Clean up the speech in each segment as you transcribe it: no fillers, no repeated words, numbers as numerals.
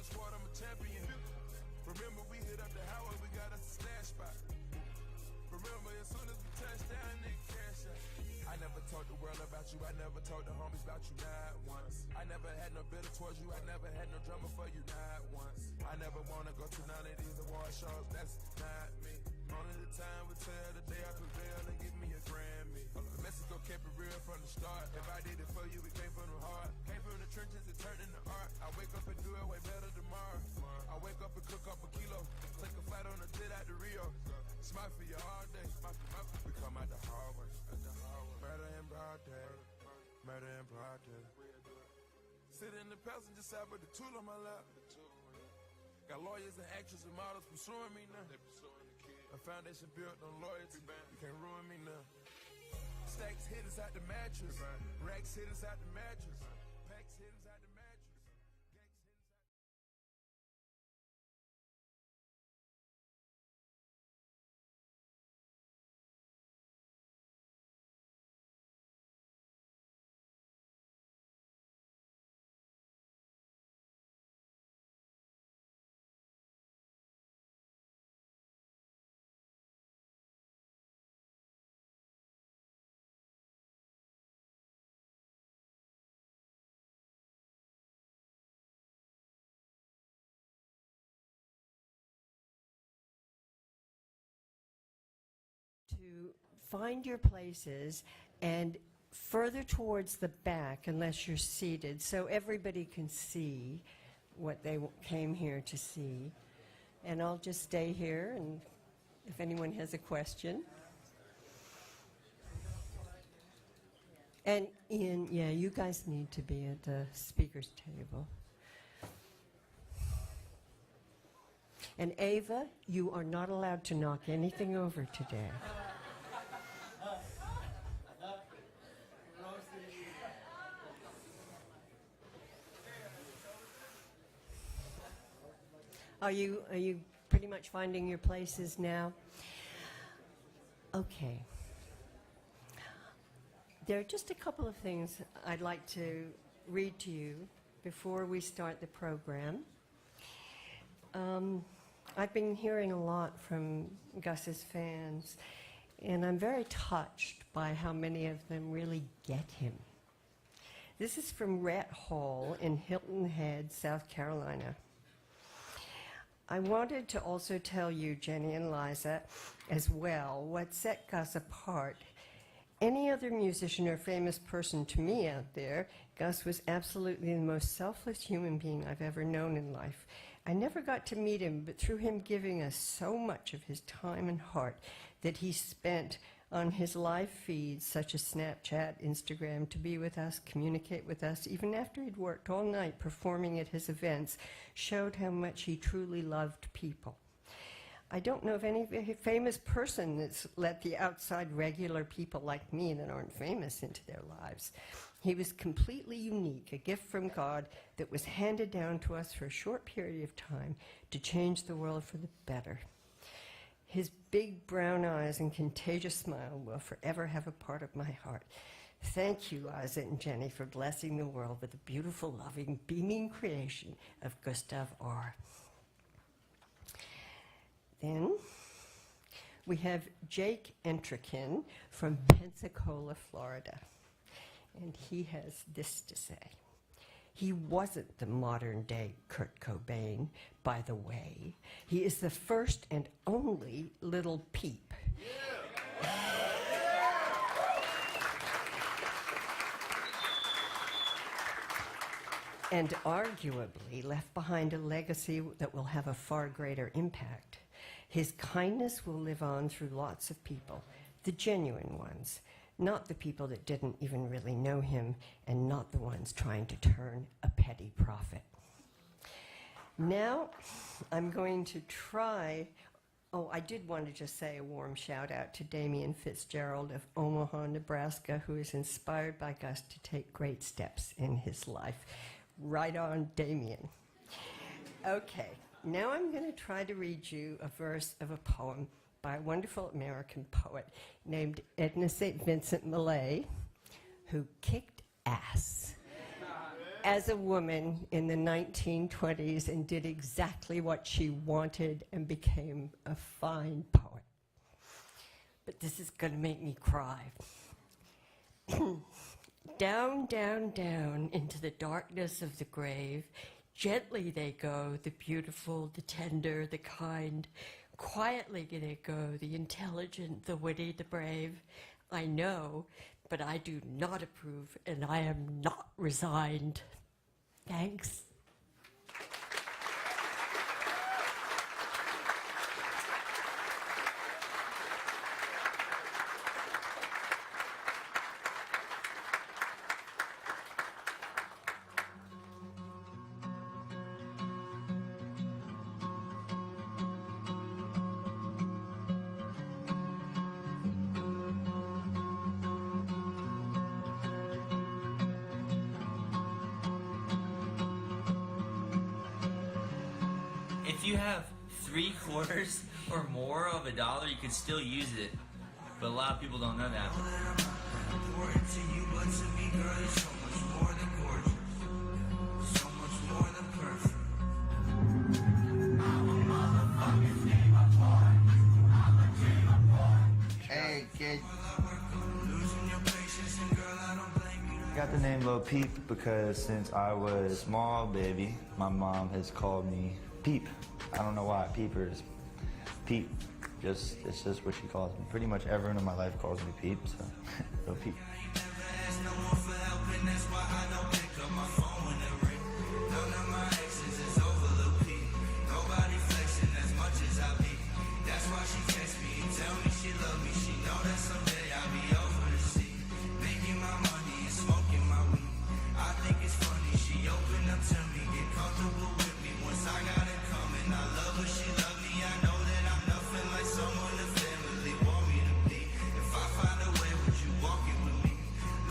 the squad, I'm a champion. Remember we hit up the highway, we got us a stash spot. Remember, as soon as we touched down, nigga, cash out. I never told the world about you, I never told the homies about you, not once. I never had no bitter towards you, I never had no drama for you, not once. I never wanna go to none of these award shows, that's not me. Only the time will tell, the day I prevail and give me a Grammy. Mexico kept it real from the start. If I did it for you, it came from the heart. Came from the trenches, it turned into art. I wake up and do it way better tomorrow. I wake up and cook up a kilo. Take a flight on a jet out to Rio. Smile for you all day. We come out the hallway. Murder in broad day. Murder in broad day. Sit in the passenger side with the tool on my lap. Got lawyers and actors and models pursuing me now. A foundation built on loyalty. You can't ruin me now. Stacks hit us out the mattress. Racks hit us out the mattress. Packs hit us out the mattress. Gangs hit us out. To find your places and further towards the back, unless you're seated, so everybody can see what they came here to see. And I'll just stay here, and if anyone has a question. And Ian, yeah, you guys need to be at the speaker's table. And Ava, you are not allowed to knock anything over today. Are you pretty much finding your places now? Okay. There are just a couple of things I'd like to read to you before we start the program. I've been hearing a lot from Gus's fans, and I'm very touched by how many of them really get him. This is from Rhett Hall in Hilton Head, South Carolina. I wanted to also tell you, Jenny and Liza, as well, what set Gus apart. Any other musician or famous person to me out there, Gus was absolutely the most selfless human being I've ever known in life. I never got to meet him, but through him giving us so much of his time and heart that he spent on his live feeds, such as Snapchat, Instagram, to be with us, communicate with us, even after he'd worked all night performing at his events, showed how much he truly loved people. I don't know of any famous person that's let the outside regular people like me that aren't famous into their lives. He was completely unique, a gift from God that was handed down to us for a short period of time to change the world for the better. His big brown eyes and contagious smile will forever have a part of my heart. Thank you, Liza and Jenny, for blessing the world with the beautiful, loving, beaming creation of Gustav R. Then we have Jake Entrikin from Pensacola, Florida. And he has this to say. He wasn't the modern-day Kurt Cobain, by the way. He is the first and only Lil Peep. Yeah. And arguably left behind a legacy that will have a far greater impact. His kindness will live on through lots of people, the genuine ones, not the people that didn't even really know him, and not the ones trying to turn a petty profit. Now, I'm going to try, I did want to just say a warm shout out to Damian Fitzgerald of Omaha, Nebraska, who is inspired by Gus to take great steps in his life. Right on, Damian. Okay, now I'm going to try to read you a verse of a poem by a wonderful American poet named Edna St. Vincent Millay, who kicked ass. as a woman in the 1920s and did exactly what she wanted and became a fine poet. But this is going to make me cry. Down, down, down into the darkness of the grave, gently they go, the beautiful, the tender, the kind. Quietly they go, the intelligent, the witty, the brave. I know, but I do not approve, and I am not resigned. Thanks. If you have 3/4 or more of $1, you could still use it, but a lot of people don't know that. Important to you, but to me, girl, you're so much more than gorgeous, so much more than perfect. I'm a motherfucking Dreamer boy. I'm a Dreamer boy. Hey, kid. Losing your patience, and girl, I don't blame you. I got the name Lil Peep because since I was a small baby, my mom has called me Peep. I don't know why. Peepers. Peep. It's just what she calls me. Pretty much everyone in my life calls me Peep, so Lil Peep. Never ask no one for help, and that's why I don't pick up my phone when it ring. None of my exes is over Lil Peep. Nobody flexing as much as I be. That's why she texts me and tell me she love me. She know that someday I'll be over the sea, making my money and smoking my weed. I think it's funny she opened up to me, get comfortable with me once I got it coming. I love her, she love me. I know that I'm nothing like someone the family want me to be. If I find a way, would you walk it with me?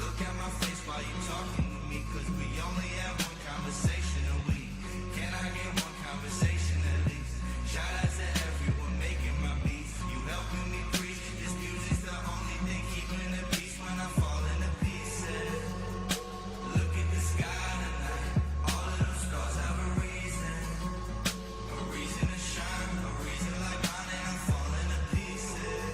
Look at my face while you talking with me, cause we only have one conversation a week. Can I get one conversation at least? Shout out to everyone making my beats. You helping me preach. This music's the only thing keeping the peace when I fall into pieces. Look at the sky tonight. All of those stars have a reason to shine, a reason like mine, and I'm falling to pieces.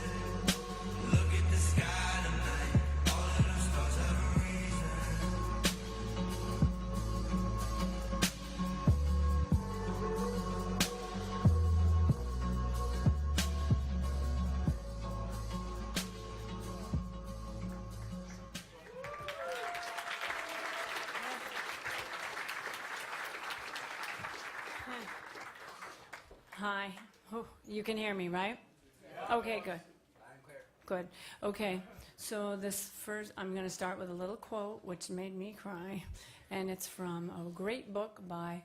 Look at the sky tonight. All of those stars have a reason. Hi. Oh, you can hear me, right? Okay, good. Good. Okay. So this first, I'm going to start with a little quote which made me cry, and it's from a great book by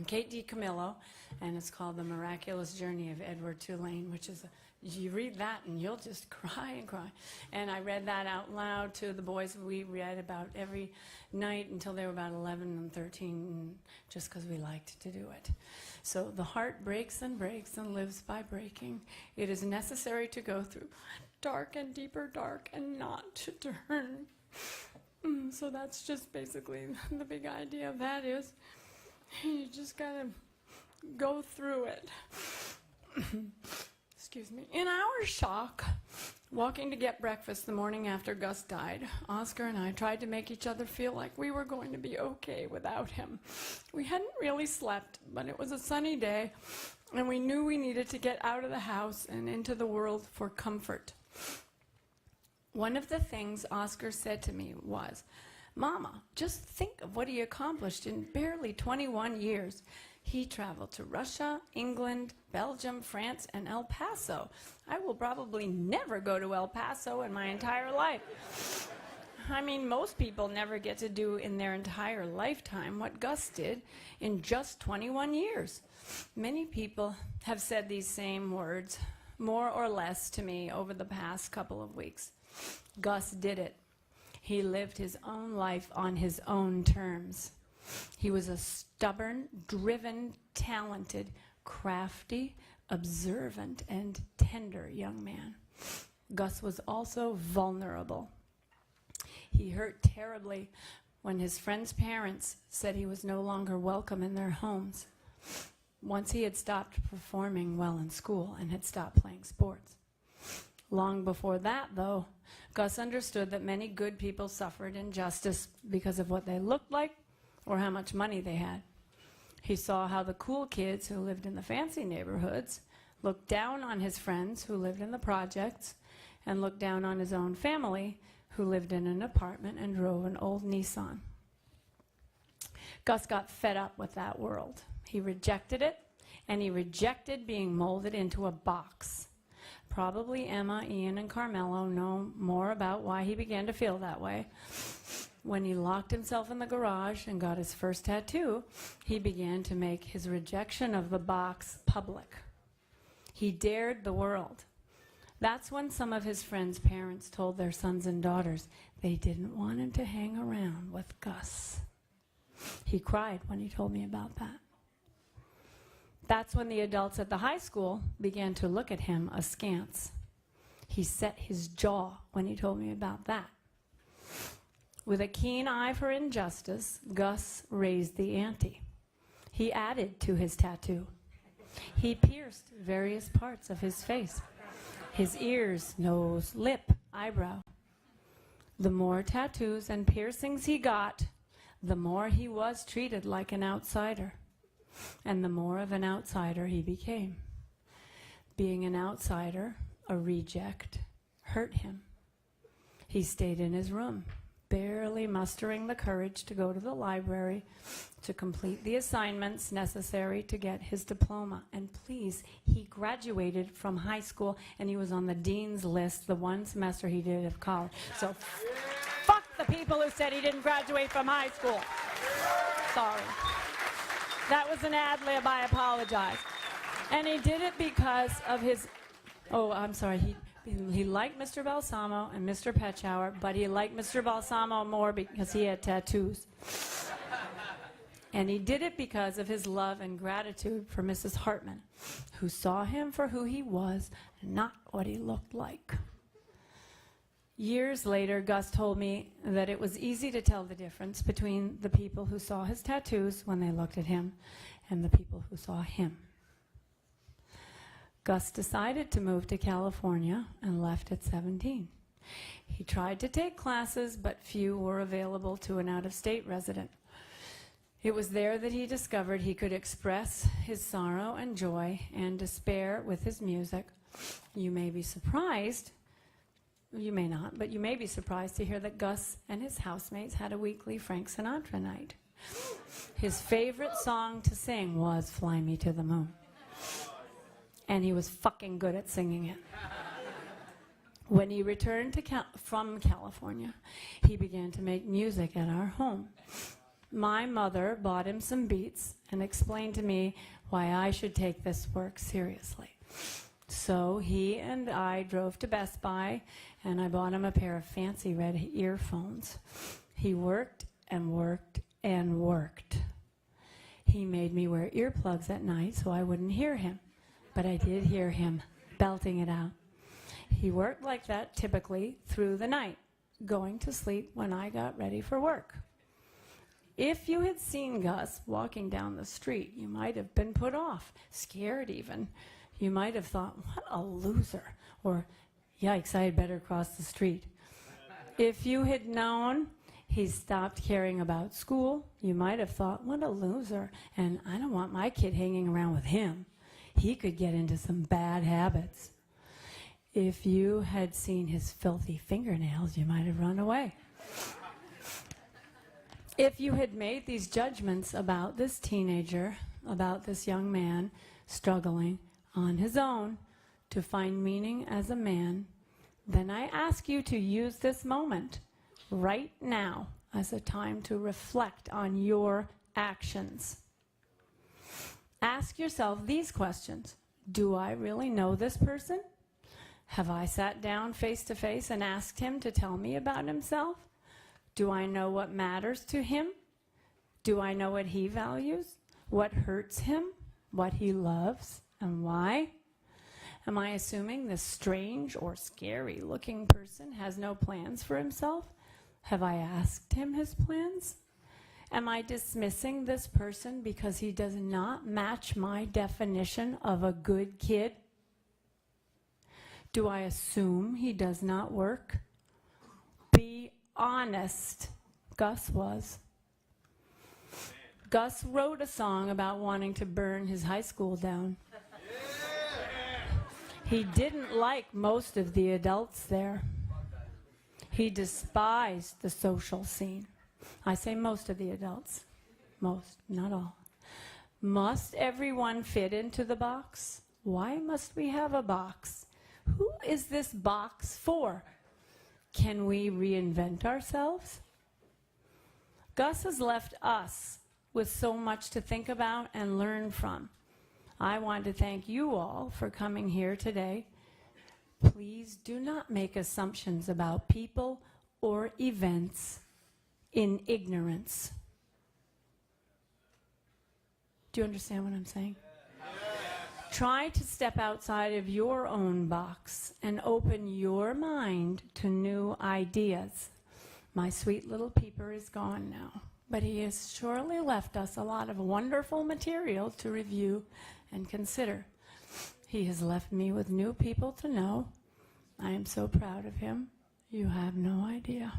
Kate DiCamillo, and it's called The Miraculous Journey of Edward Tulane, which is you read that and you'll just cry and cry. And I read that out loud to the boys. We read about every night until they were about 11 and 13, just because we liked to do it. So the heart breaks and breaks and lives by breaking. It is necessary to go through dark and deeper dark and not to turn. So that's just basically the big idea of that is you just gotta go through it. Excuse me. In our shock, walking to get breakfast the morning after Gus died, Oscar and I tried to make each other feel like we were going to be okay without him. We hadn't really slept, but it was a sunny day, and we knew we needed to get out of the house and into the world for comfort. One of the things Oscar said to me was, "Mama, just think of what he accomplished in barely 21 years. He traveled to Russia, England, Belgium, France, and El Paso. I will probably never go to El Paso in my entire life." I mean, most people never get to do in their entire lifetime what Gus did in just 21 years. Many people have said these same words, more or less, to me over the past couple of weeks. Gus did it. He lived his own life on his own terms. He was a stubborn, driven, talented, crafty, observant, and tender young man. Gus was also vulnerable. He hurt terribly when his friends' parents said he was no longer welcome in their homes, once he had stopped performing well in school and had stopped playing sports. Long before that, though, Gus understood that many good people suffered injustice because of what they looked like or how much money they had. He saw how the cool kids who lived in the fancy neighborhoods looked down on his friends who lived in the projects and looked down on his own family who lived in an apartment and drove an old Nissan. Gus got fed up with that world. He rejected it, and he rejected being molded into a box. Probably Emma, Ian, and Carmelo know more about why he began to feel that way. When he locked himself in the garage and got his first tattoo, he began to make his rejection of the box public. He dared the world. That's when some of his friends' parents told their sons and daughters they didn't want him to hang around with Gus. He cried when he told me about that. That's when the adults at the high school began to look at him askance. He set his jaw when he told me about that. With a keen eye for injustice, Gus raised the ante. He added to his tattoo. He pierced various parts of his face: his ears, nose, lip, eyebrow. The more tattoos and piercings he got, the more he was treated like an outsider, and the more of an outsider he became. Being an outsider, a reject, hurt him. He stayed in his room, barely mustering the courage to go to the library to complete the assignments necessary to get his diploma. And please, he graduated from high school, and he was on the dean's list the one semester he did of college. So fuck the people who said he didn't graduate from high school. Sorry. That was an ad lib, I apologize. And he did it because of his, he liked Mr. Balsamo and Mr. Petchower, but he liked Mr. Balsamo more because he had tattoos. And he did it because of his love and gratitude for Mrs. Hartman, who saw him for who he was, not what he looked like. Years later, Gus told me that it was easy to tell the difference between the people who saw his tattoos when they looked at him and the people who saw him. Gus decided to move to California and left at 17. He tried to take classes, but few were available to an out-of-state resident. It was there that he discovered he could express his sorrow and joy and despair with his music. You may be surprised, you may not, but you may be surprised to hear that Gus and his housemates had a weekly Frank Sinatra night. His favorite song to sing was "Fly Me to the Moon." And he was fucking good at singing it. When he returned from California, he began to make music at our home. My mother bought him some beats and explained to me why I should take this work seriously. So he and I drove to Best Buy, and I bought him a pair of fancy red earphones. He worked and worked and worked. He made me wear earplugs at night so I wouldn't hear him, but I did hear him belting it out. He worked like that typically through the night, going to sleep when I got ready for work. If you had seen Gus walking down the street, you might have been put off, scared even. You might have thought, what a loser, or yikes, I had better cross the street. If you had known he stopped caring about school, you might have thought, what a loser, and I don't want my kid hanging around with him. He could get into some bad habits. If you had seen his filthy fingernails, you might have run away. If you had made these judgments about this teenager, about this young man struggling on his own to find meaning as a man, then I ask you to use this moment right now as a time to reflect on your actions. Ask yourself these questions. Do I really know this person? Have I sat down face to face and asked him to tell me about himself? Do I know what matters to him? Do I know what he values? What hurts him? What he loves? And why? Am I assuming this strange or scary looking person has no plans for himself? Have I asked him his plans? Am I dismissing this person because he does not match my definition of a good kid? Do I assume he does not work? Be honest. Gus was. Gus wrote a song about wanting to burn his high school down. He didn't like most of the adults there. He despised the social scene. I say most of the adults. Most, not all. Must everyone fit into the box? Why must we have a box? Who is this box for? Can we reinvent ourselves? Gus has left us with so much to think about and learn from. I want to thank you all for coming here today. Please do not make assumptions about people or events in ignorance. Do you understand what I'm saying? Try to step outside of your own box and open your mind to new ideas. My sweet little peeper is gone now, but he has surely left us a lot of wonderful material to review and consider. He has left me with new people to know. I am so proud of him. You have no idea.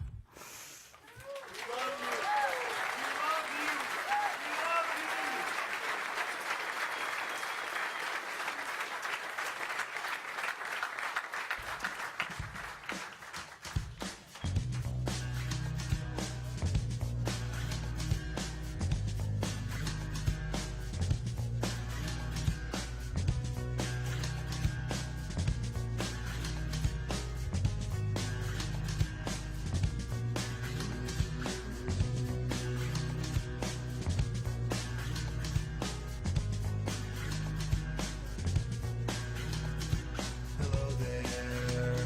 Hello there,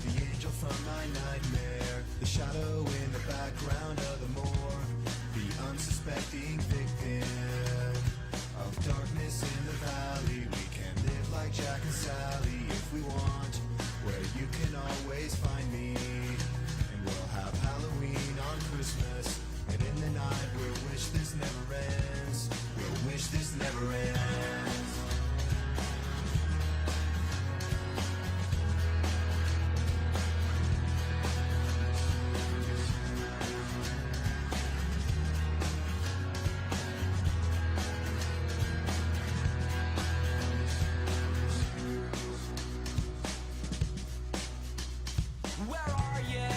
the angel from my nightmare, the shadow in the background of the moor, the unsuspecting victim of darkness in the valley. We can live like Jack and Sally if we want, where you can always find me. And we'll have Halloween on Christmas, and in the night we'll wish this never ends. We'll wish this never ends. Where are you?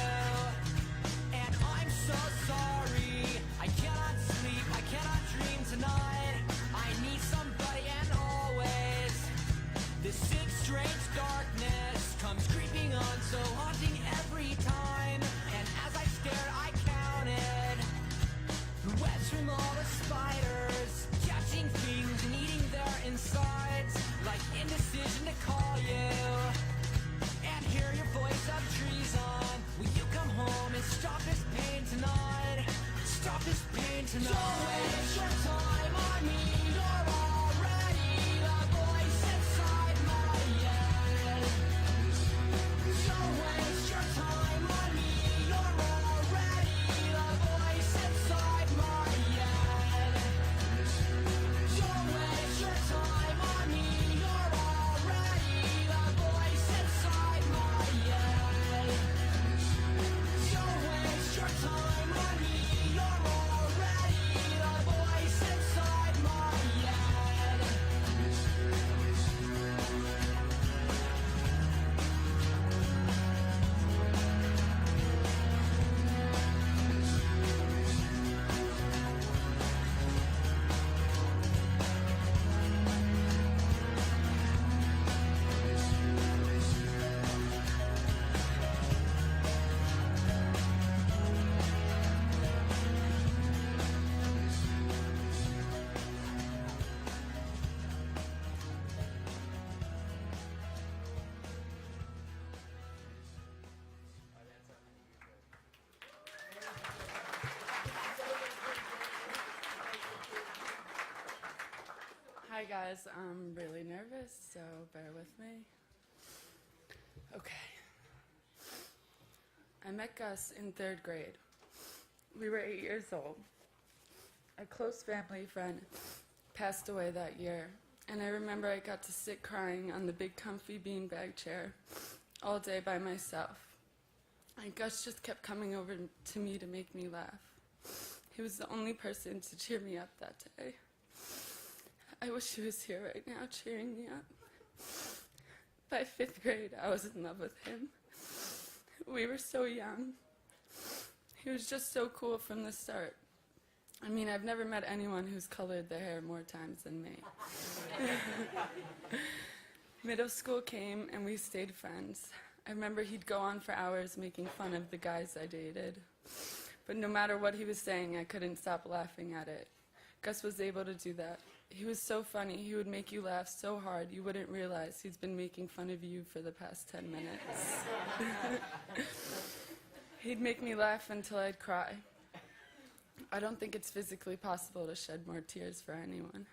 And I'm so sorry. I cannot sleep, I cannot dream tonight. I need somebody and always. This sick, strange darkness comes creeping on, so haunting every time. And as I stared, I counted the webs from all the spiders, catching things and eating their insides, like indecision to call you and hear your voice of treason. Will you come home and stop this pain tonight? Stop this pain tonight. Don't waste your time on me. You're already the voice inside my head. Don't waste your time on me. You're already the voice inside my head. Don't waste your time on me. You're already the voice inside my head. Don't waste your time on me. You're already the voice inside my head. Hi guys, I'm really nervous, so bear with me. Okay. I met Gus in 3rd grade. We were 8 years old. A close family friend passed away that year, and I remember I got to sit crying on the big comfy beanbag chair all day by myself. And Gus just kept coming over to me to make me laugh. He was the only person to cheer me up that day. I wish he was here right now cheering me up. By 5th grade, I was in love with him. We were so young. He was just so cool from the start. I mean, I've never met anyone who's colored their hair more times than me. Middle school came and we stayed friends. I remember he'd go on for hours making fun of the guys I dated. But no matter what he was saying, I couldn't stop laughing at it. Gus was able to do that. He was so funny, he would make you laugh so hard you wouldn't realize he's been making fun of you for the past 10 minutes. He'd make me laugh until I'd cry. I don't think it's physically possible to shed more tears for anyone.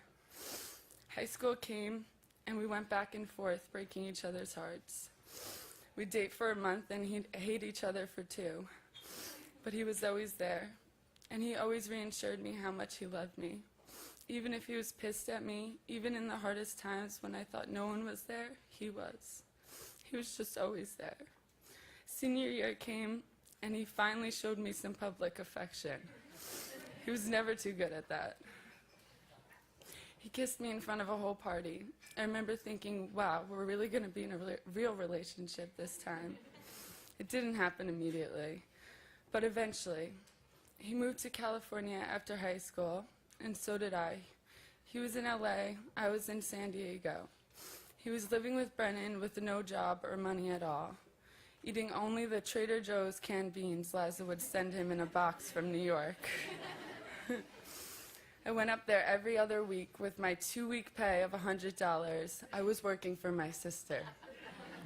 High school came, and we went back and forth, breaking each other's hearts. We'd date for a month, and he'd hate each other for 2. But he was always there, and he always reassured me how much he loved me. Even if he was pissed at me, even in the hardest times when I thought no one was there, he was. He was just always there. Senior year came, and he finally showed me some public affection. He was never too good at that. He kissed me in front of a whole party. I remember thinking, wow, we're really going to be in a real relationship this time. It didn't happen immediately, but eventually. He moved to California after high school, and so did I. He was in LA, I was in San Diego. He was living with Brennan with no job or money at all, eating only the Trader Joe's canned beans Liza would send him in a box from New York. I went up there every other week with my 2-week pay of $100. I was working for my sister.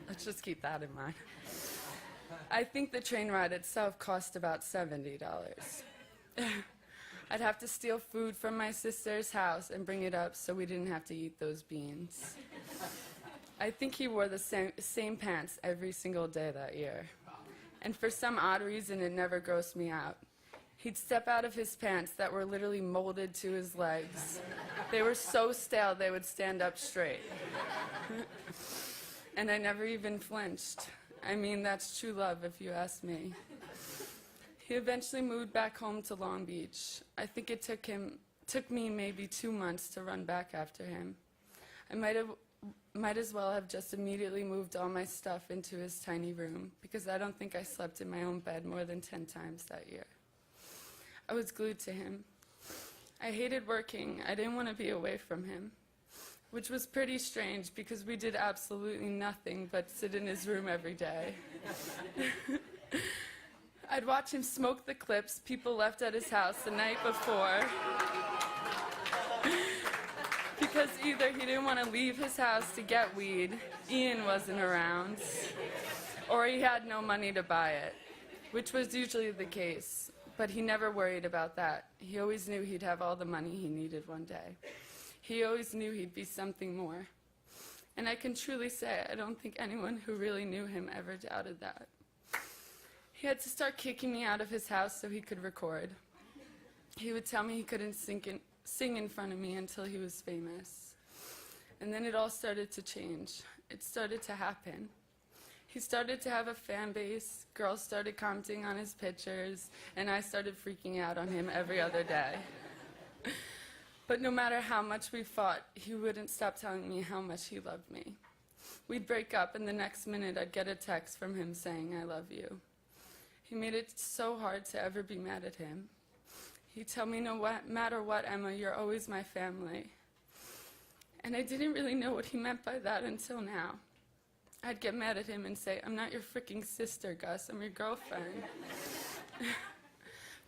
Let's just keep that in mind. I think the train ride itself cost about $70. I'd have to steal food from my sister's house and bring it up so we didn't have to eat those beans. I think he wore the same pants every single day that year. And for some odd reason, it never grossed me out. He'd step out of his pants that were literally molded to his legs. They were so stale they would stand up straight. And I never even flinched. I mean, that's true love if you ask me. He eventually moved back home to Long Beach. I think it took me maybe 2 months to run back after him. I might as well have just immediately moved all my stuff into his tiny room because I don't think I slept in my own bed more than 10 times that year. I was glued to him. I hated working. I didn't want to be away from him, which was pretty strange because we did absolutely nothing but sit in his room every day. I'd watch him smoke the clips people left at his house the night before because either he didn't want to leave his house to get weed, Ian wasn't around, or he had no money to buy it, which was usually the case. But he never worried about that. He always knew he'd have all the money he needed one day. He always knew he'd be something more. And I can truly say I don't think anyone who really knew him ever doubted that. He had to start kicking me out of his house so he could record. He would tell me he couldn't sing in front of me until he was famous. And then it all started to change. It started to happen. He started to have a fan base, girls started commenting on his pictures, and I started freaking out on him every other day. But no matter how much we fought, he wouldn't stop telling me how much he loved me. We'd break up, and the next minute I'd get a text from him saying, "I love you." He made it so hard to ever be mad at him. He'd tell me, "No matter what, Emma, you're always my family." And I didn't really know what he meant by that until now. I'd get mad at him and say, "I'm not your freaking sister, Gus, I'm your girlfriend."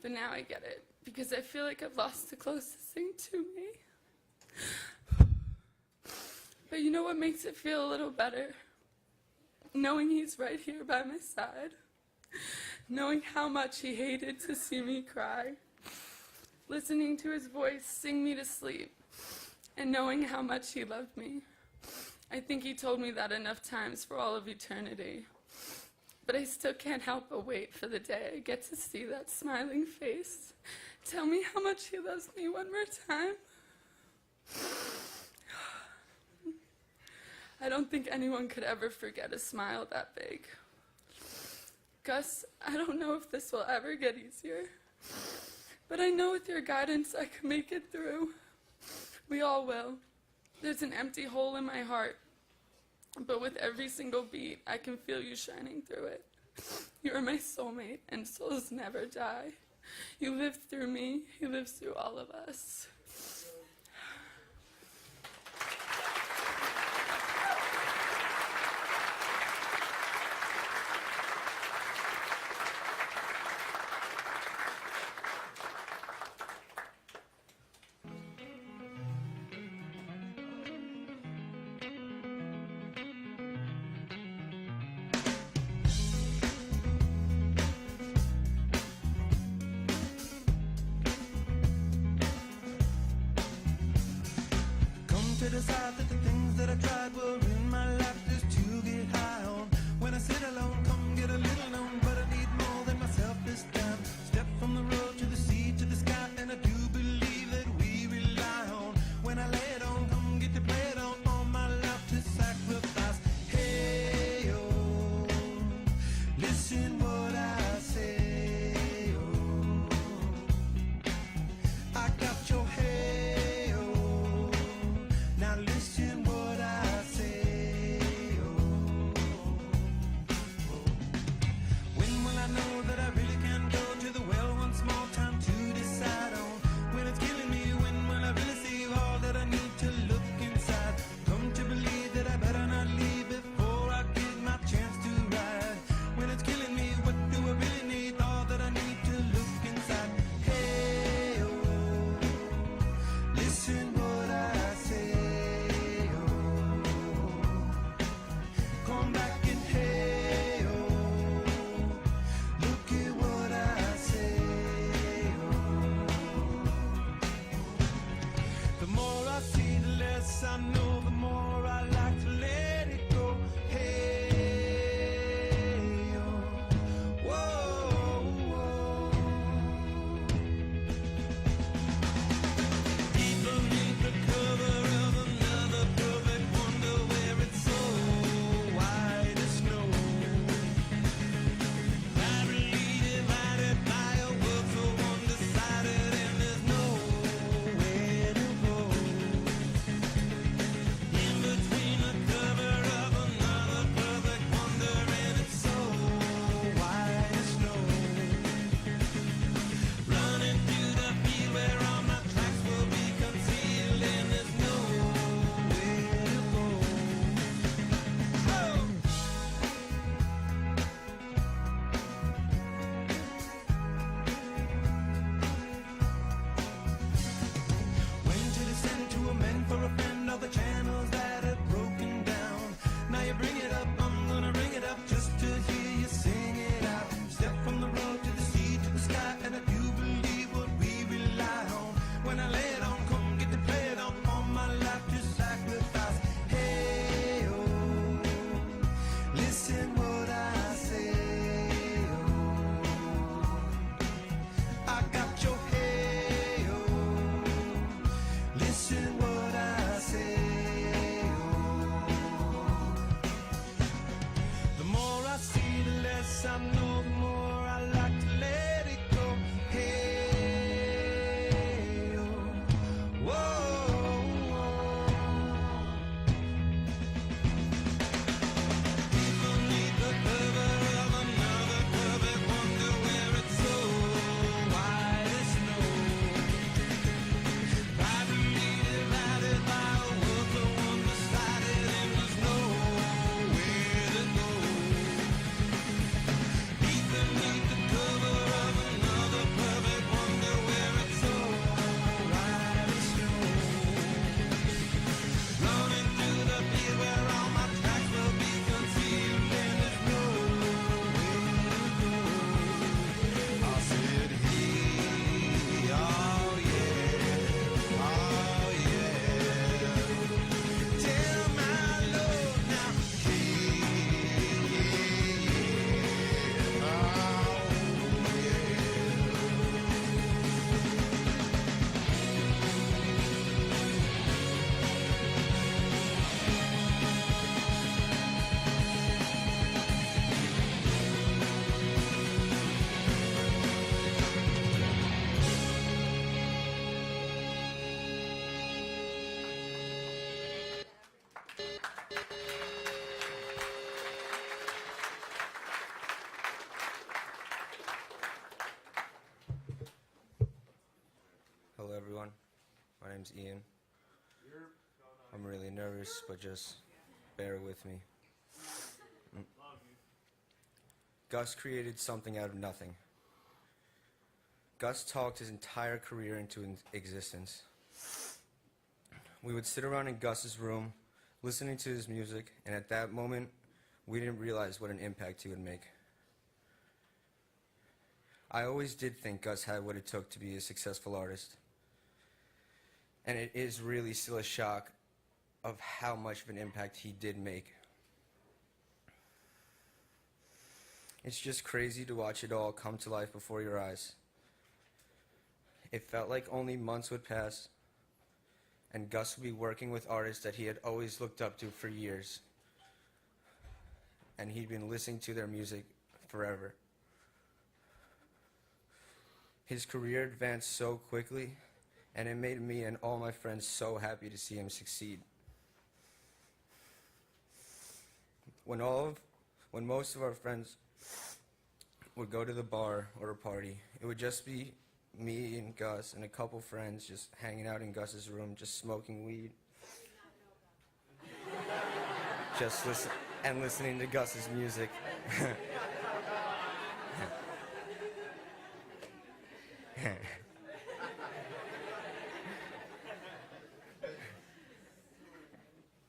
But now I get it, because I feel like I've lost the closest thing to me. But you know what makes it feel a little better? Knowing he's right here by my side. Knowing how much he hated to see me cry. Listening to his voice sing me to sleep. And knowing how much he loved me. I think he told me that enough times for all of eternity. But I still can't help but wait for the day I get to see that smiling face. Tell me how much he loves me one more time. I don't think anyone could ever forget a smile that big. Gus, I don't know if this will ever get easier, but I know with your guidance I can make it through. We all will. There's an empty hole in my heart, but with every single beat, I can feel you shining through it. You are my soulmate, and souls never die. You live through me, he lives through all of us. To decide that the things that I tried were in my life just to get high on. When I sit alone, come get a little known, but I need more than myself this time. Step from the road to the sea to the sky, and I do believe that we rely on. When I lay it on, come get to play it on, all my life to sacrifice. Hey, oh, listen what I say, oh, I got your head. Now listen what I say, oh, oh. When will I know that I really can go to the well once more? Time to decide on. When it's killing me, when will I really see all that I need to look inside? Come to believe that I better not leave before I get my chance to ride. When it's killing me, name's Ian. I'm really nervous, but just bear with me. Gus created something out of nothing. Gus talked his entire career into existence. We would sit around in Gus's room, listening to his music, and at that moment, we didn't realize what an impact he would make. I always did think Gus had what it took to be a successful artist. And it is really still a shock of how much of an impact he did make. It's just crazy to watch it all come to life before your eyes. It felt like only months would pass, and Gus would be working with artists that he had always looked up to for years. And he'd been listening to their music forever. His career advanced so quickly, and it made me and all my friends so happy to see him succeed. When most of our friends would go to the bar or a party, it would just be me and Gus and a couple friends just hanging out in Gus's room, just smoking weed. Listening to Gus's music.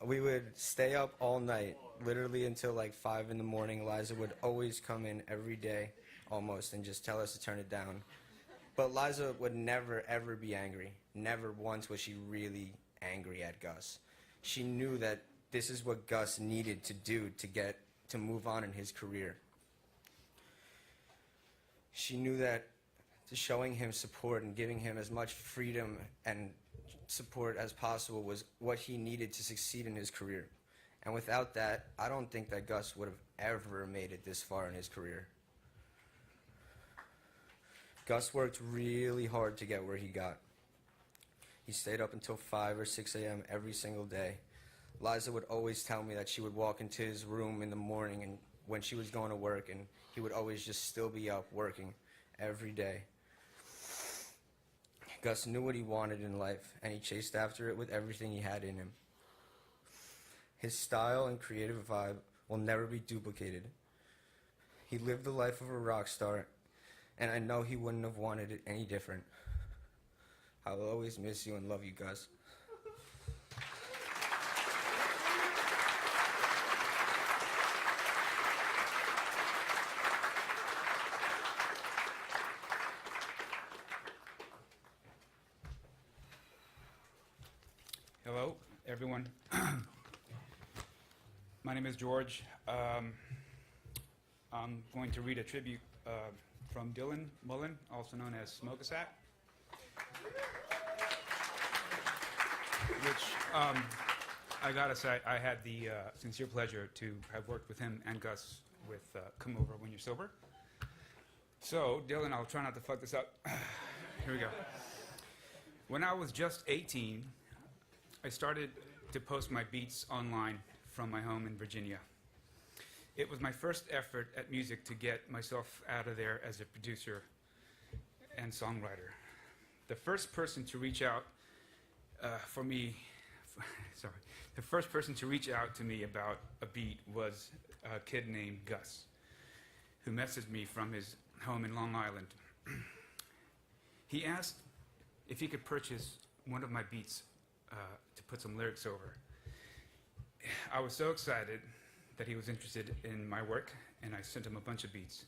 We would stay up all night, literally until like 5 in the morning. Liza would always come in every day, almost, and just tell us to turn it down. But Liza would never, ever be angry. Never once was she really angry at Gus. She knew that this is what Gus needed to do to move on in his career. She knew that showing him support and giving him as much freedom and support as possible was what he needed to succeed in his career. And without that, I don't think that Gus would have ever made it this far in his career. Gus worked really hard to get where he got. He stayed up until 5 or 6 a.m. every single day. Liza would always tell me that she would walk into his room in the morning and when she was going to work, and he would always just still be up working every day. Gus knew what he wanted in life, and he chased after it with everything he had in him. His style and creative vibe will never be duplicated. He lived the life of a rock star, and I know he wouldn't have wanted it any different. I will always miss you and love you, Gus. Hello, everyone. My name is George. I'm going to read a tribute from Dylan Mullen, also known as Smoke-a-Sack, which I gotta say, I had the sincere pleasure to have worked with him and Gus with Come Over When You're Sober. So, Dylan, I'll try not to fuck this up. Here we go. When I was just 18, I started to post my beats online from my home in Virginia. It was my first effort at music to get myself out of there as a producer and songwriter. The first person to reach out to me about a beat was a kid named Gus, who messaged me from his home in Long Island. He asked if he could purchase one of my beats to put some lyrics over. I was so excited that he was interested in my work, and I sent him a bunch of beats.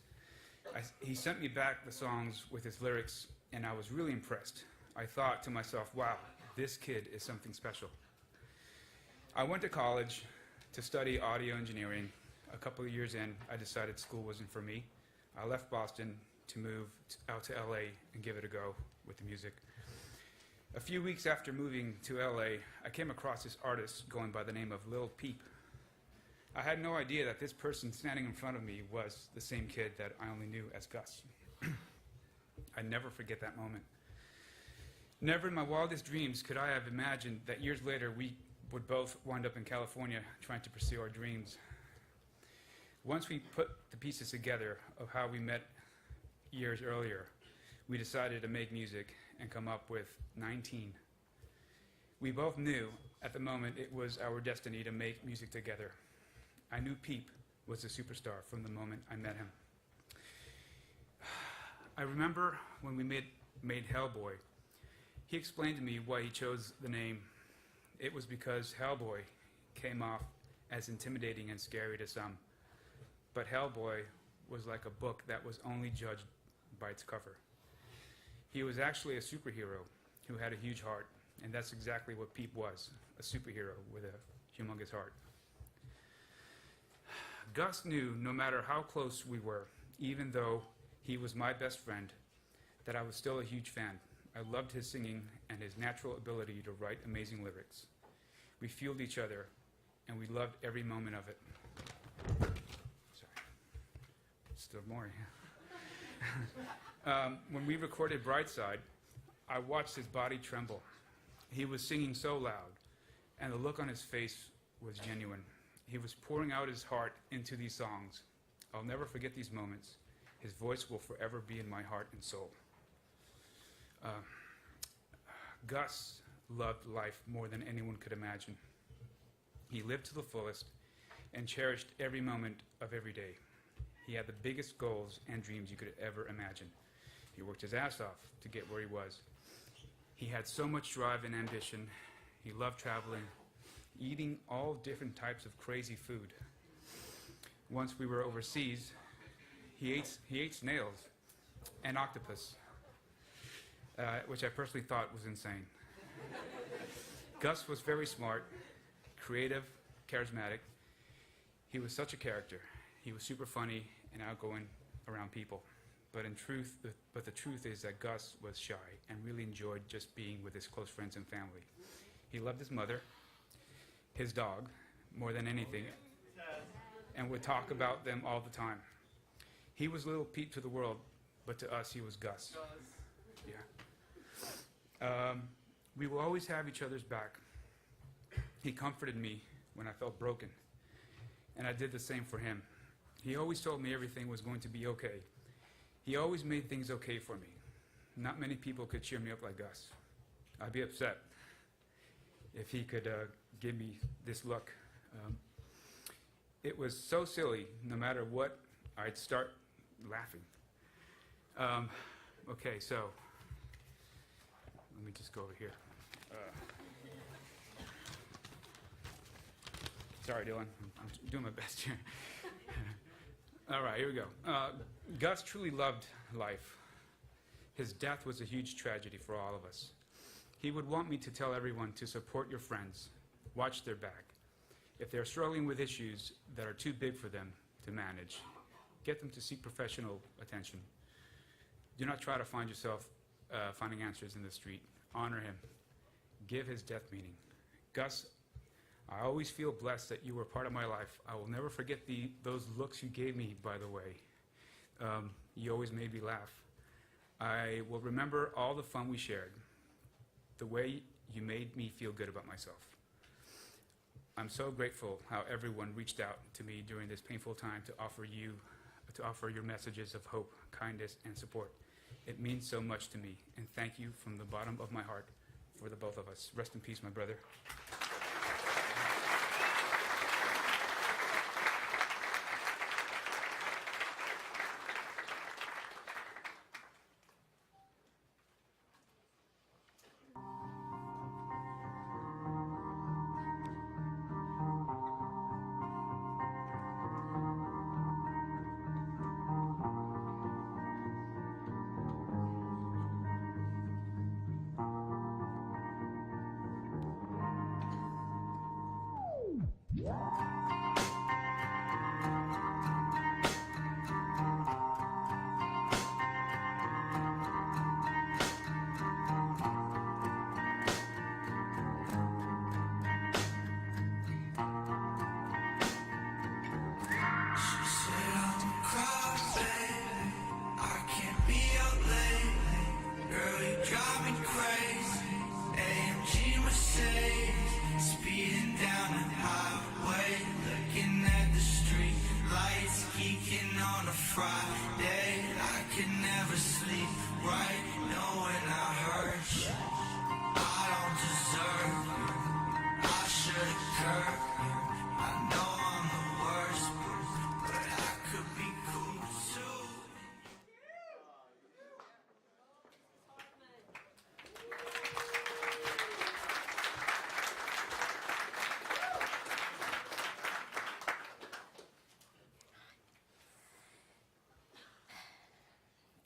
He sent me back the songs with his lyrics, and I was really impressed. I thought to myself, wow, this kid is something special. I went to college to study audio engineering. A couple of years in, I decided school wasn't for me. I left Boston to move out to LA and give it a go with the music. A few weeks after moving to LA, I came across this artist going by the name of Lil Peep. I had no idea that this person standing in front of me was the same kid that I only knew as Gus. I never forget that moment. Never in my wildest dreams could I have imagined that years later we would both wind up in California trying to pursue our dreams. Once we put the pieces together of how we met years earlier, we decided to make music and come up with 19 We both knew at the moment it was our destiny to make music together. I knew Peep was a superstar from the moment I met him. I remember when we made Hellboy, he explained to me why he chose the name. It was because Hellboy came off as intimidating and scary to some, but Hellboy was like a book that was only judged by its cover. He was actually a superhero who had a huge heart, and that's exactly what Peep was, a superhero with a humongous heart. Gus knew no matter how close we were, even though he was my best friend, that I was still a huge fan. I loved his singing and his natural ability to write amazing lyrics. We fueled each other, and we loved every moment of it. Sorry. Still more, yeah. When we recorded Brightside, I watched his body tremble. He was singing so loud, and the look on his face was genuine. He was pouring out his heart into these songs. I'll never forget these moments. His voice will forever be in my heart and soul. Gus loved life more than anyone could imagine. He lived to the fullest and cherished every moment of every day. He had the biggest goals and dreams you could ever imagine. He worked his ass off to get where he was. He had so much drive and ambition. He loved traveling, eating all different types of crazy food. Once we were overseas, he ate snails and octopus, which I personally thought was insane. Gus was very smart, creative, charismatic. He was such a character. He was super funny and outgoing around people. But the truth is that Gus was shy and really enjoyed just being with his close friends and family. He loved his mother, his dog, more than anything, and would talk about them all the time. He was Lil Peep to the world, but to us, he was Gus. Yeah. We will always have each other's back. He comforted me when I felt broken, and I did the same for him. He always told me everything was going to be okay. He always made things okay for me. Not many people could cheer me up like Gus. I'd be upset if he could give me this look. It was so silly. No matter what, I'd start laughing. Okay, so let me just go over here. Sorry, Dylan. I'm doing my best here. All right, here we go. Gus truly loved life. His death was a huge tragedy for all of us. He would want me to tell everyone to support your friends, watch their back. If they're struggling with issues that are too big for them to manage, get them to seek professional attention. Do not try to find yourself finding answers in the street. Honor him. Give his death meaning. Gus, I always feel blessed that you were part of my life. I will never forget those looks you gave me, by the way. You always made me laugh. I will remember all the fun we shared, the way you made me feel good about myself. I'm so grateful how everyone reached out to me during this painful time to offer your messages of hope, kindness, and support. It means so much to me, and thank you from the bottom of my heart for the both of us. Rest in peace, my brother. Friday, I can never sleep right, knowing I hurt you. I don't deserve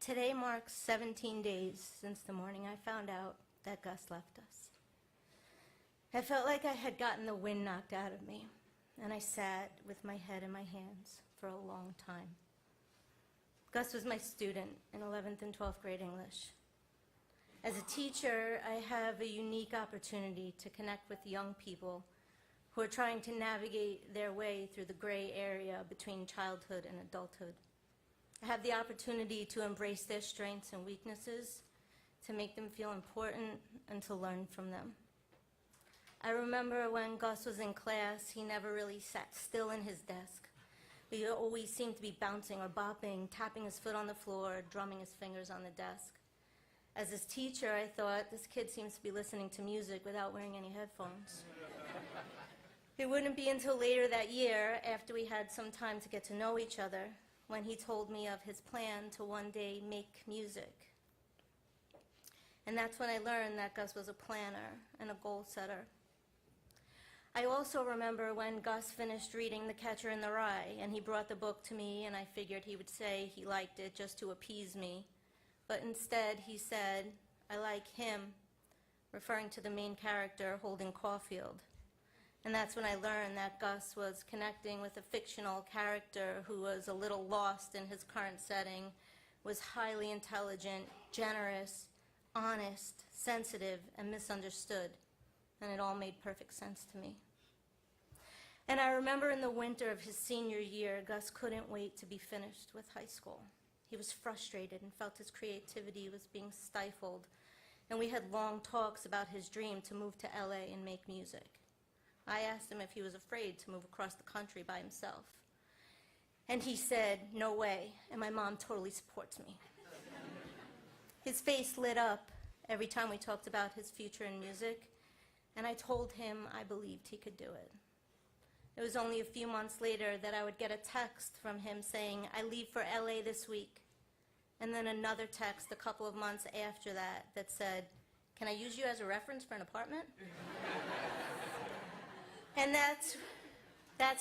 Today marks 17 days since the morning I found out that Gus left us. I felt like I had gotten the wind knocked out of me, and I sat with my head in my hands for a long time. Gus was my student in 11th and 12th grade English. As a teacher, I have a unique opportunity to connect with young people who are trying to navigate their way through the gray area between childhood and adulthood. I have the opportunity to embrace their strengths and weaknesses, to make them feel important, and to learn from them. I remember when Gus was in class, he never really sat still in his desk. He always seemed to be bouncing or bopping, tapping his foot on the floor, drumming his fingers on the desk. As his teacher, I thought, this kid seems to be listening to music without wearing any headphones. It wouldn't be until later that year, after we had some time to get to know each other, when he told me of his plan to one day make music. And that's when I learned that Gus was a planner and a goal setter. I also remember when Gus finished reading The Catcher in the Rye, and he brought the book to me, and I figured he would say he liked it just to appease me. But instead, he said, "I like him," referring to the main character, Holden Caulfield. And that's when I learned that Gus was connecting with a fictional character who was a little lost in his current setting, was highly intelligent, generous, honest, sensitive, and misunderstood. And it all made perfect sense to me. And I remember in the winter of his senior year, Gus couldn't wait to be finished with high school. He was frustrated and felt his creativity was being stifled. And we had long talks about his dream to move to LA and make music. I asked him if he was afraid to move across the country by himself. And he said, "No way," and my mom totally supports me. His face lit up every time we talked about his future in music, and I told him I believed he could do it. It was only a few months later that I would get a text from him saying, "I leave for LA this week." And then another text a couple of months after that said, "Can I use you as a reference for an apartment?" And that's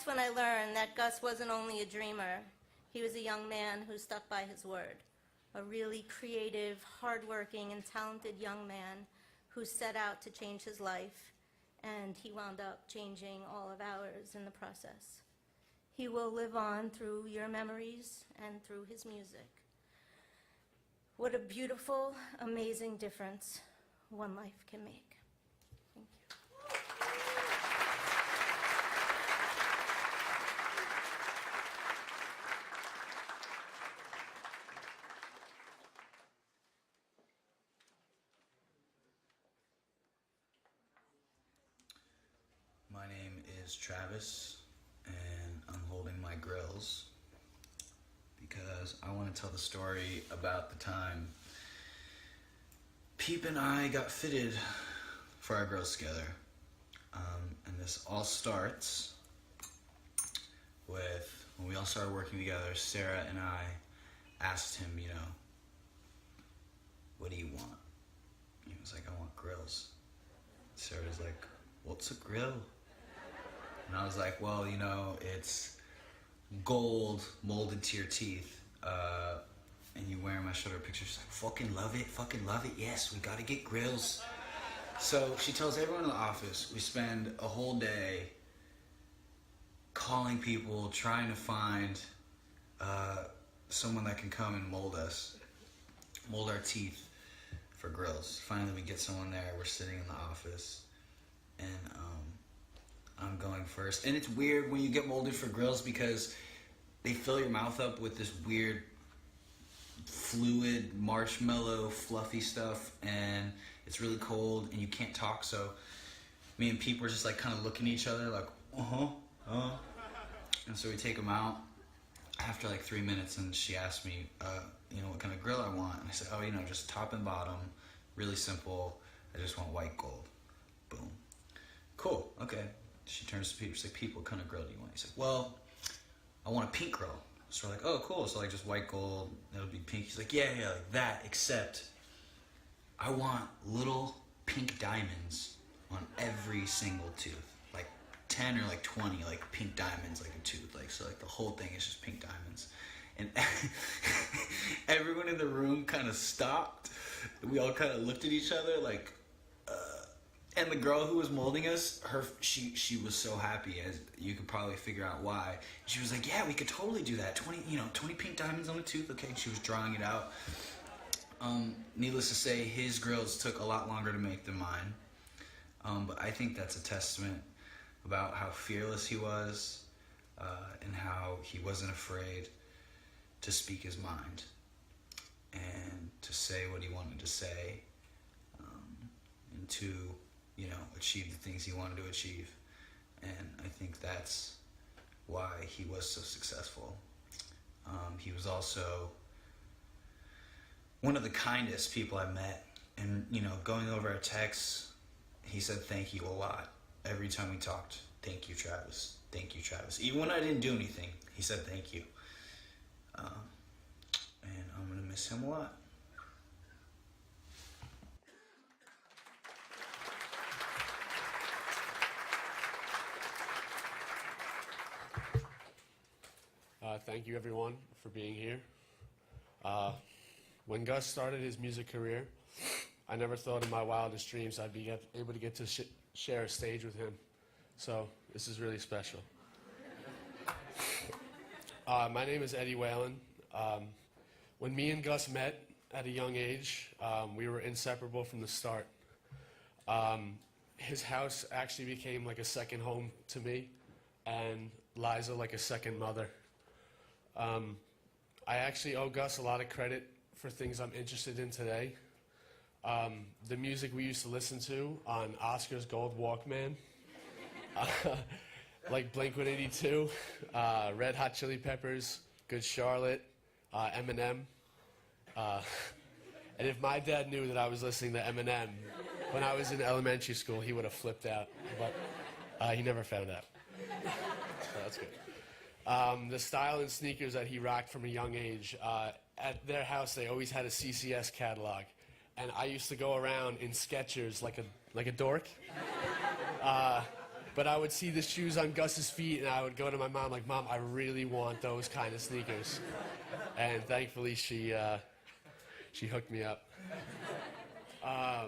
when I learned that Gus wasn't only a dreamer. He was a young man who stuck by his word. A really creative, hardworking, and talented young man who set out to change his life, and he wound up changing all of ours in the process. He will live on through your memories and through his music. What a beautiful, amazing difference one life can make. Thank you. My name is Travis, and I'm holding my grills because I want to tell the story about the time Peep and I got fitted for our grills together. And this all starts with when we all started working together. Sarah and I asked him, "What do you want?" He was like, "I want grills." Sarah was like, "What's a grill?" And I was like, "Well, it's gold molded to your teeth, and you wear my shoulder picture." She's like, fucking love it, yes, we gotta get grills. So she tells everyone in the office, we spend a whole day calling people, trying to find someone that can come and mold our teeth for grills. Finally, we get someone there, we're sitting in the office, and I'm going first. And it's weird when you get molded for grills because they fill your mouth up with this weird fluid, marshmallow, fluffy stuff, and it's really cold and you can't talk. So me and Pete were just like kind of looking at each other like, And so we take them out after like 3 minutes, and she asked me, what kind of grill I want. And I said, just top and bottom, really simple. I just want white gold. Boom. Cool, okay. She turns to Pete, she's like, "Pete, what kind of grill do you want?" He's like, "Well, I want a pink grill." So we're like, "Oh, cool, so like just white gold, it'll be pink." He's like, yeah, like that, except I want little pink diamonds on every single tooth. Like 10 or like 20 like pink diamonds like a tooth. So like the whole thing is just pink diamonds. And everyone in the room kind of stopped. We all kind of looked at each other like, and the girl who was molding us, she was so happy, as you could probably figure out why. She was like, yeah, we could totally do that. 20 pink diamonds on a tooth. Okay, and she was drawing it out. Needless to say, his grills took a lot longer to make than mine. But I think that's a testament about how fearless he was, and how he wasn't afraid to speak his mind and to say what he wanted to say, and to, achieve the things he wanted to achieve. And I think that's why he was so successful. He was also one of the kindest people I met. And, going over our texts, he said thank you a lot every time we talked. Thank you, Travis. Thank you, Travis. Even when I didn't do anything, he said thank you. And I'm going to miss him a lot. Thank you, everyone, for being here. When Gus started his music career, I never thought in my wildest dreams I'd be able to get to share a stage with him. So this is really special. My name is Eddie Whalen. When me and Gus met at a young age, we were inseparable from the start. His house actually became like a second home to me, and Liza like a second mother. I actually owe Gus a lot of credit for things I'm interested in today. The music we used to listen to on Oscar's Gold Walkman, like Blink-182, Red Hot Chili Peppers, Good Charlotte, Eminem. And if my dad knew that I was listening to Eminem when I was in elementary school, he would have flipped out. But he never found out. So that's good. The style and sneakers that he rocked from a young age, at their house they always had a CCS catalog, and I used to go around in Skechers like a dork. But I would see the shoes on Gus's feet, and I would go to my mom like, Mom, I really want those kind of sneakers. And thankfully she hooked me up.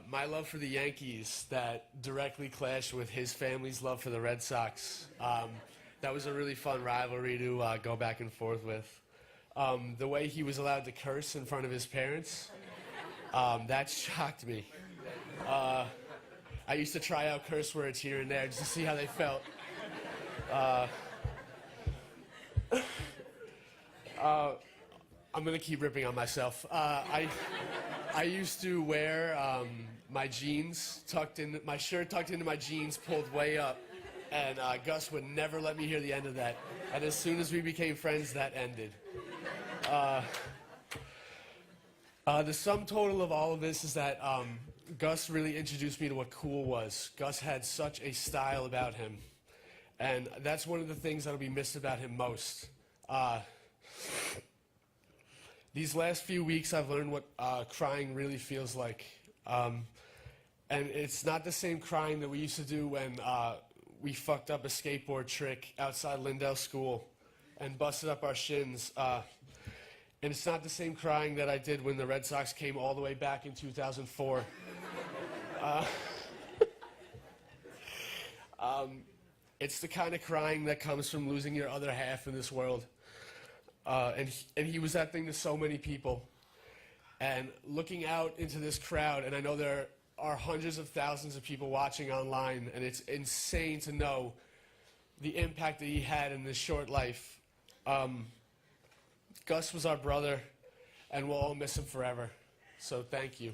My love for the Yankees that directly clashed with his family's love for the Red Sox. That was a really fun rivalry to go back and forth with. The way he was allowed to curse in front of his parents, that shocked me. I used to try out curse words here and there just to see how they felt. I'm going to keep ripping on myself. I used to wear my jeans my shirt tucked into my jeans, pulled way up. And Gus would never let me hear the end of that. And as soon as we became friends, that ended. The sum total of all of this is that Gus really introduced me to what cool was. Gus had such a style about him. And that's one of the things that'll be missed about him most. These last few weeks, I've learned what crying really feels like. And it's not the same crying that we used to do when we fucked up a skateboard trick outside Lindell School and busted up our shins. And it's not the same crying that I did when the Red Sox came all the way back in 2004. It's the kind of crying that comes from losing your other half in this world. And he was that thing to so many people. And looking out into this crowd, and I know there are hundreds of thousands of people watching online, and it's insane to know the impact that he had in this short life. Gus was our brother, and we'll all miss him forever. So thank you.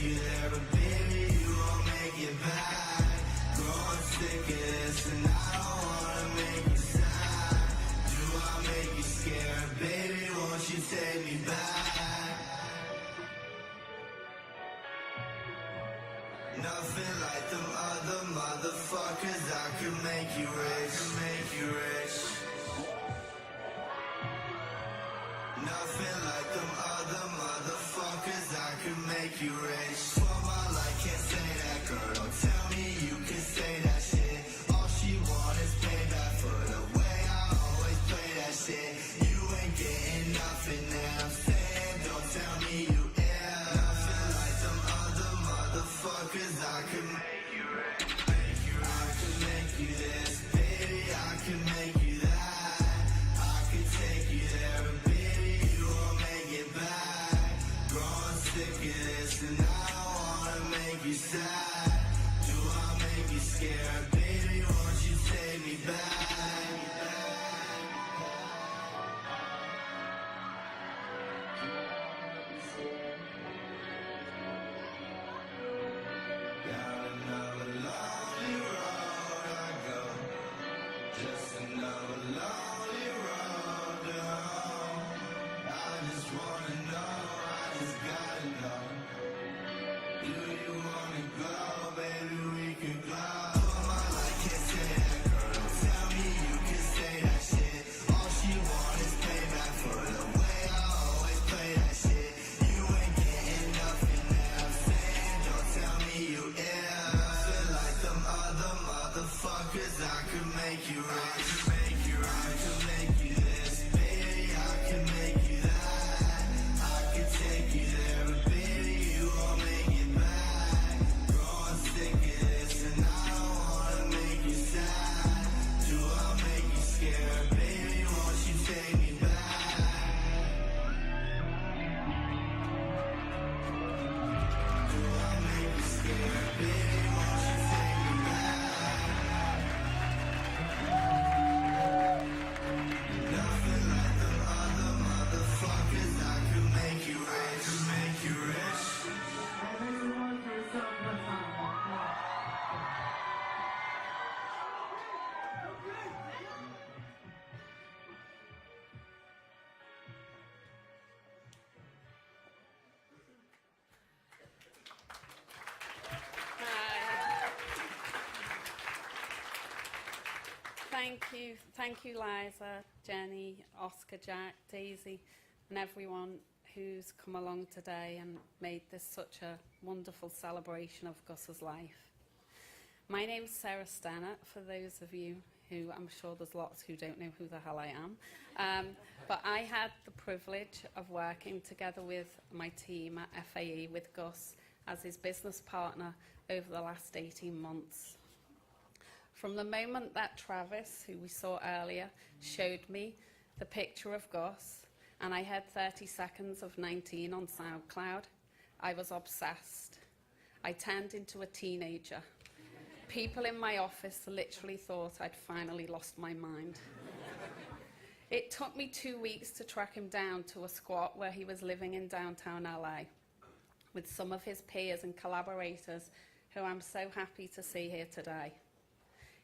you there, but baby, you won't make it back. Growing sick of this, and I don't wanna make you sad. Do I make you scared? Baby, won't you take me back? Nothing like them other motherfuckers. I could make you rich, make you rich. Nothing like them other motherfuckers. I could make you rich. For my life, can't say that, girl. Don't tell me you can say that shit. All she want is payback for the way I always play that shit. You ain't getting nothing that I'm saying. Don't tell me you ain't. Nothing like them other motherfuckers. I could make you rich, make you rich. I could make you this, baby. I could make you that. I could take you there, but baby, you won't make it back. Growing sick of this, and I don't wanna make you sad. Do I make you scared? Baby, won't you take me back? Down another lonely road I go. Just another lonely road down. I just wanna know, I just gotta know. Do you wanna go, baby? We can go. For my life, can't say that, girl. Don't tell me you can say that shit. All she want is payback for the way I always play that shit. You ain't getting nothing that I'm saying. Don't tell me you ain't. Nothing like them other motherfuckers. I could make you rich, make you right. I could make you this, baby. I could make you that. I could take you there, but baby, you won't make it back. Growing sick of this, and I don't wanna make you sad. Do I make you scared? Baby, won't you take me back? Do I make you scared? Baby, won't you take me back? Nothing like them other motherfuckers. I could make you rich, make you rich. Thank you, Liza, Jenny, Oscar, Jack, Daisy, and everyone who's come along today and made this such a wonderful celebration of Gus's life. My name's Sarah Stennett, for those of you who, I'm sure there's lots who don't know who the hell I am. But I had the privilege of working together with my team at FAE with Gus as his business partner over the last 18 months. From the moment that Travis, who we saw earlier, showed me the picture of Gus, and I had 30 seconds of 19 on SoundCloud, I was obsessed. I turned into a teenager. People in my office literally thought I'd finally lost my mind. It took me 2 weeks to track him down to a squat where he was living in downtown LA with some of his peers and collaborators who I'm so happy to see here today.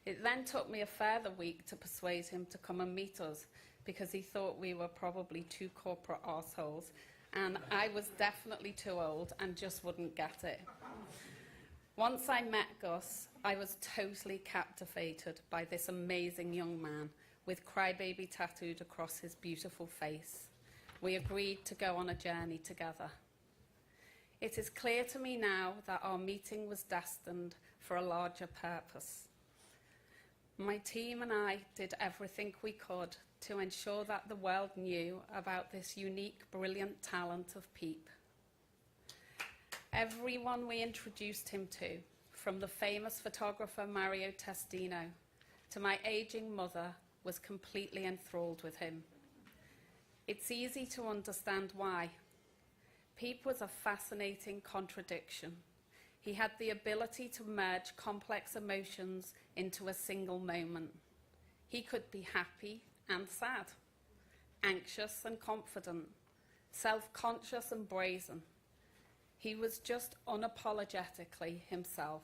It then took me a further week to persuade him to come and meet us because he thought we were probably two corporate arseholes and I was definitely too old and just wouldn't get it. Once I met Gus, I was totally captivated by this amazing young man with crybaby tattooed across his beautiful face. We agreed to go on a journey together. It is clear to me now that our meeting was destined for a larger purpose. My team and I did everything we could to ensure that the world knew about this unique, brilliant talent of Peep. Everyone we introduced him to, from the famous photographer Mario Testino to my aging mother, was completely enthralled with him. It's easy to understand why. Peep was a fascinating contradiction. He had the ability to merge complex emotions into a single moment. He could be happy and sad, anxious and confident, self-conscious and brazen. He was just unapologetically himself.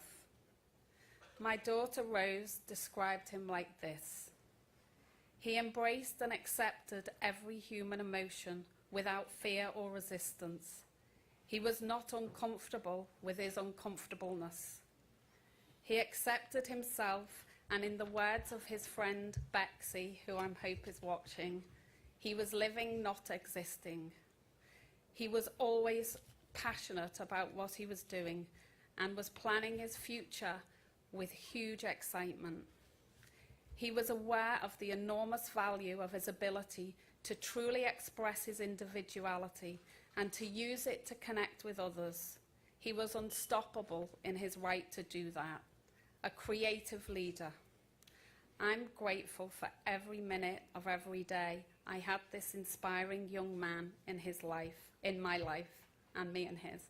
My daughter Rose described him like this. He embraced and accepted every human emotion without fear or resistance. He was not uncomfortable with his uncomfortableness. He accepted himself, and in the words of his friend Bexy, who I hope is watching, he was living, not existing. He was always passionate about what he was doing and was planning his future with huge excitement. He was aware of the enormous value of his ability to truly express his individuality and to use it to connect with others. He was unstoppable in his right to do that, a creative leader. I'm grateful for every minute of every day I had this inspiring young man in his life, in my life, and me and his.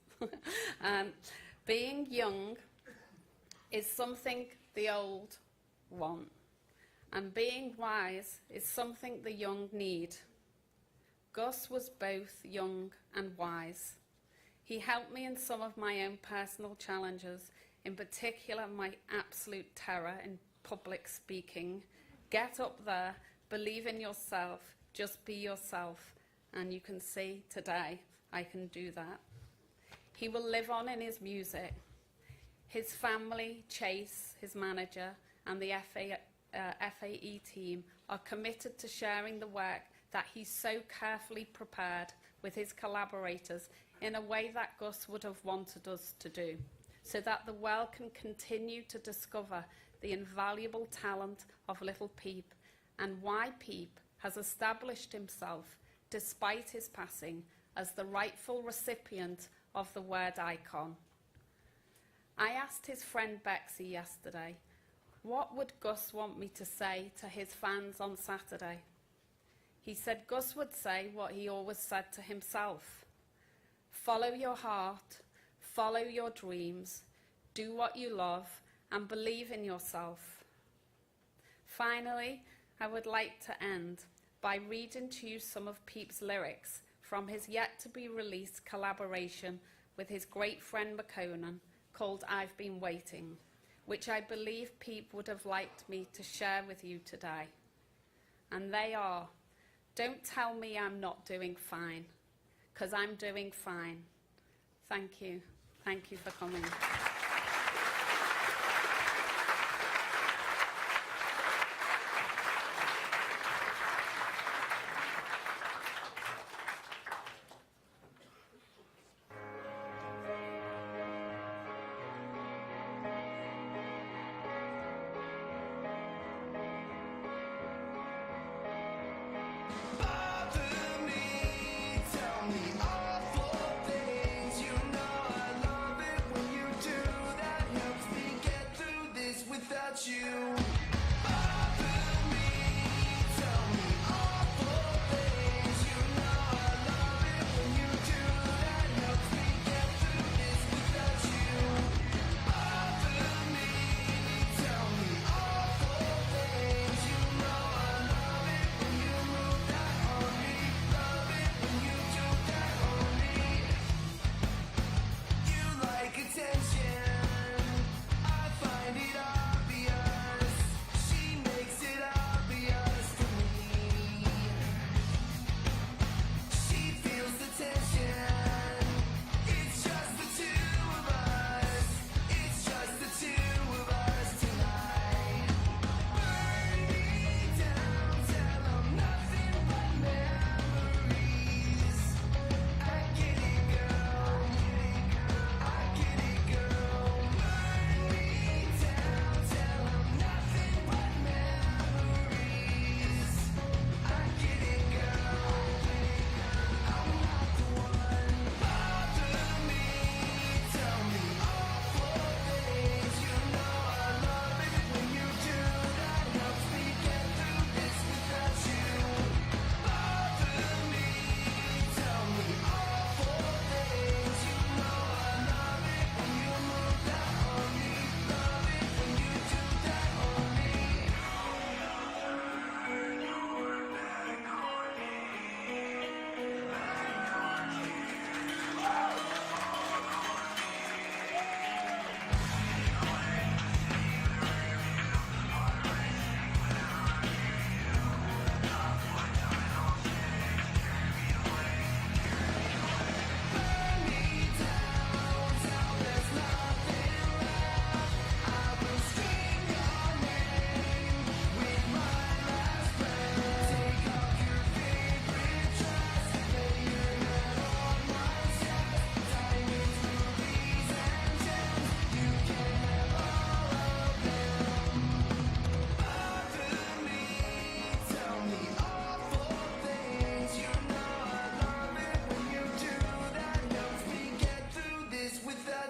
Being young is something the old want, and being wise is something the young need. Gus was both young and wise. He helped me in some of my own personal challenges, in particular my absolute terror in public speaking. Get up there, believe in yourself, just be yourself, and you can see today I can do that. He will live on in his music. His family, Chase, his manager, and the FAE team are committed to sharing the work that he so carefully prepared with his collaborators in a way that Gus would have wanted us to do, so that the world can continue to discover the invaluable talent of Little Peep and why Peep has established himself, despite his passing, as the rightful recipient of the word icon. I asked his friend Bexy yesterday, what would Gus want me to say to his fans on Saturday? He said Gus would say what he always said to himself. Follow your heart, follow your dreams, do what you love, and believe in yourself. Finally, I would like to end by reading to you some of Peep's lyrics from his yet-to-be-released collaboration with his great friend McConan called I've Been Waiting, which I believe Peep would have liked me to share with you today. And they are, don't tell me I'm not doing fine, 'cause I'm doing fine. Thank you. Thank you for coming. Awful things, you know I love it when you do that. Helps me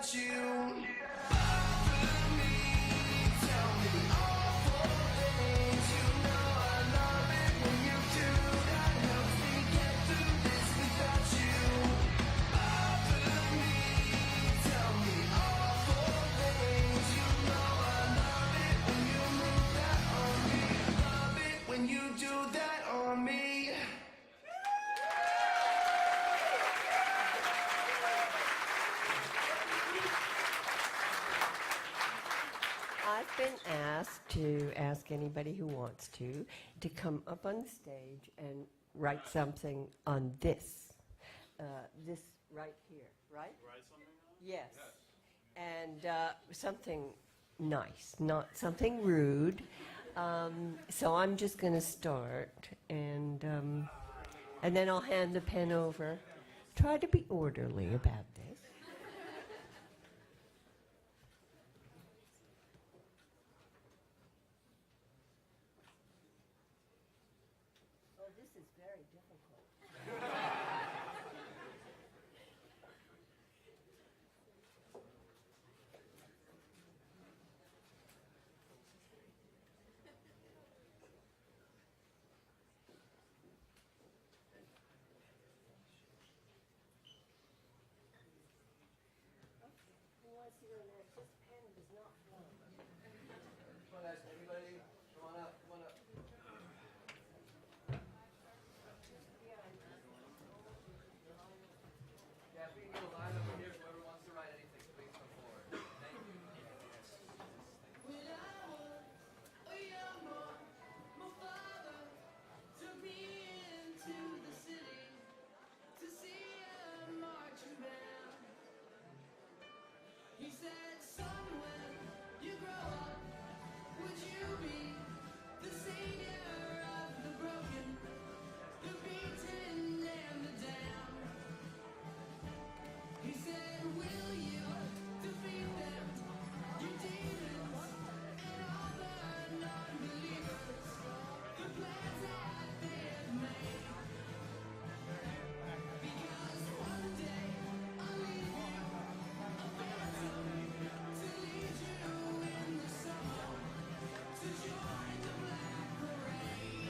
without you. Offer me, tell me awful things. You know I love it when you do. That helps me get through this without you. Offer me, tell me awful things. You know I love it when you move that on me. Love it when you do that on me. I've been asked to ask anybody who wants to come up on stage and write something on this. This right here, right? Write something on it? Yes. And something nice, not something rude. So I'm just going to start, and then I'll hand the pen over. Try to be orderly about this. Oh, this is very difficult. He said, son, when you grow up, would you be the savior of the broken, the beaten and the damned? He said, will you defeat them, your demons and all the non-believers, the plans that they have made? Because one day I'll leave you a phantom to lead you in the summer, to join the black parade.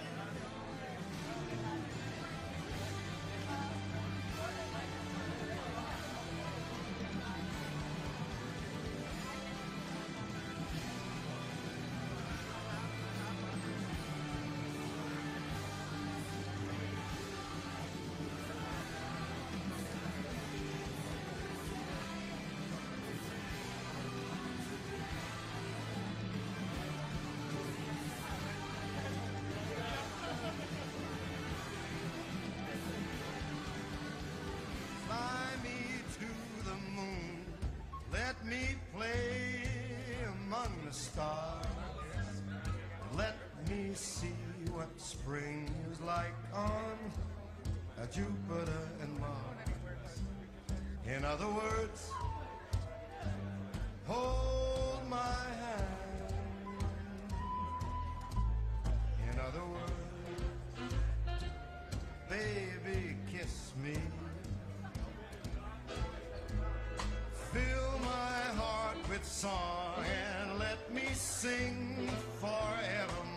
Fly me to the moon, let me play among the stars. Let me see what spring is like on Jupiter and Mars. In other words, hold my hand. In other words, baby, kiss me. Fill my heart with song and let me sing forevermore.